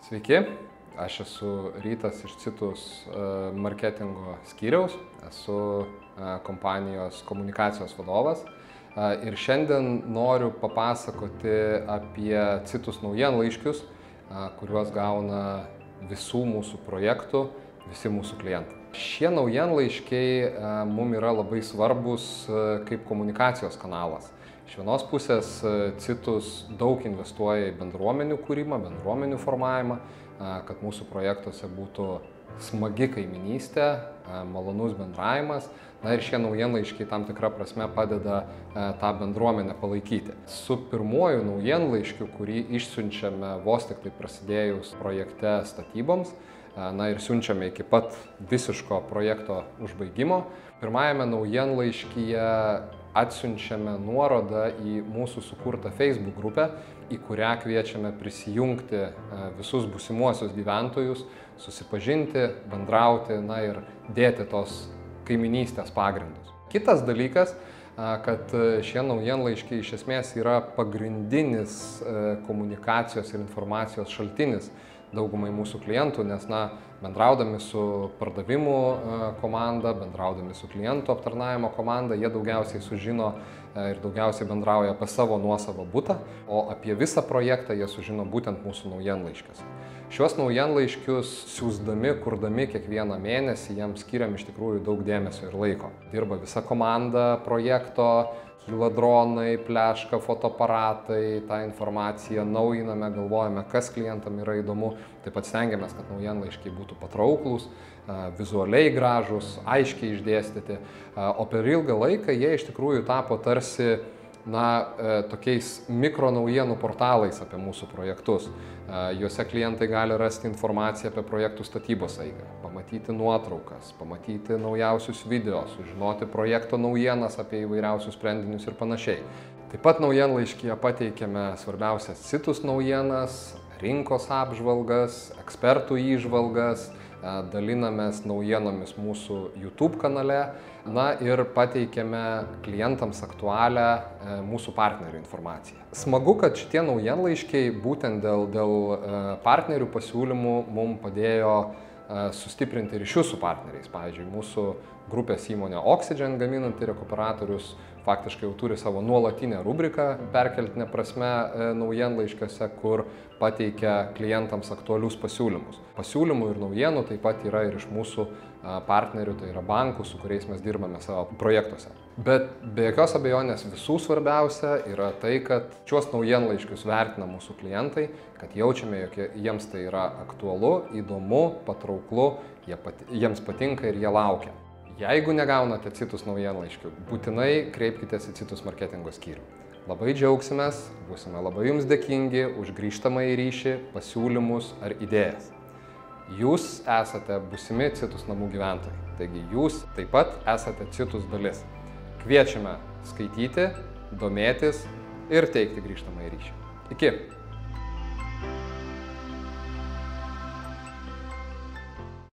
Sveiki, aš esu Rytas iš Citus marketingo skyriaus, esu kompanijos komunikacijos vadovas ir šiandien noriu papasakoti apie Citus naujienlaiškius, kuriuos gauna visų mūsų projektų, visi mūsų klientai. Šie naujienlaiškiai mums yra labai svarbus kaip komunikacijos kanalas. Iš vienos pusės Citus daug investuoja į bendruomenių kūrimą, bendruomenių formavimą, kad mūsų projektuose būtų smagi kaiminystė, malonus bendravimas. Na ir šie naujienlaiškiai tam tikrą prasme padeda tą bendruomenę palaikyti. Su pirmuoju naujienlaiškiu, kurį išsiunčiame vos tik tai prasidėjus projekte statyboms, na ir siunčiame iki pat visiško projekto užbaigimo. Pirmajame naujienlaiškyje atsiunčiame nuorodą į mūsų sukurtą Facebook grupę, į kurią kviečiame prisijungti visus būsimuosius gyventojus, susipažinti, bendrauti, na ir dėti tos kaiminystės pagrindus. Kitas dalykas, kad šie naujienlaiškiai iš esmės yra pagrindinis komunikacijos ir informacijos šaltinis daugumai mūsų klientų, nes bendraudami su pardavimų komanda, bendraudami su klientų aptarnavimo komanda, jie daugiausiai sužino ir daugiausiai bendrauja apie savo nuosavą butą, o apie visą projektą jie sužino būtent mūsų naujienlaiškiuose. Šiuos naujienlaiškius siųsdami, kurdami kiekvieną mėnesį, jiems skiriam iš tikrųjų daug dėmesio ir laiko. Dirba visa komanda projekto, kyla dronai, pleška fotoaparatai, tą informaciją naujiname, galvojame, kas klientam yra įdomu. Taip pat stengiamės, kad naujienlaiškiai būtų patrauklūs, vizualiai gražūs, aiškiai išdėstyti. O per ilgą laiką jie iš tikrųjų tapo tarsi tokiais mikro naujienų portalais apie mūsų projektus. Juose klientai gali rasti informaciją apie projektų statybos eigą, pamatyti nuotraukas, pamatyti naujausius video, sužinoti projekto naujienas apie įvairiausius sprendinius ir panašiai. Taip pat naujienlaiškyje pateikiame svarbiausias Citus naujienas, rinkos apžvalgas, ekspertų įžvalgas, dalinamės naujienomis mūsų YouTube kanale, ir pateikiame klientams aktualią mūsų partnerių informaciją. Smagu, kad šitie naujienlaiškiai būtent dėl partnerių pasiūlymų mums padėjo sustiprinti ryšius su partneriais. Pavyzdžiui, mūsų grupės įmonė Oxygen gaminanti rekuperatorius faktiškai jau turi savo nuolatinę rubriką perkeltine prasme naujienlaiškiuose, kur pateikia klientams aktualius pasiūlymus. Pasiūlymų ir naujienų taip pat yra ir iš mūsų partnerių, tai yra bankų, su kuriais mes dirbame savo projektuose. Bet be jokios abejonės visų svarbiausia yra tai, kad šiuos naujienlaiškius vertina mūsų klientai, kad jaučiame, jog jiems tai yra aktualu, įdomu, patrauklu, jiems patinka ir jie laukia. Jeigu negaunate Citus naujienlaiškių, būtinai kreipkitės į Citus marketingo skyrių. Labai džiaugsimės, būsime labai jums dėkingi už grįžtamąjį ryšį, pasiūlymus ar idėjas. Jūs esate būsimi Citus namų gyventojai, taigi jūs taip pat esate Citus dalis. Kviečiame skaityti, domėtis ir teikti grįžtamąjį ryšį. Iki!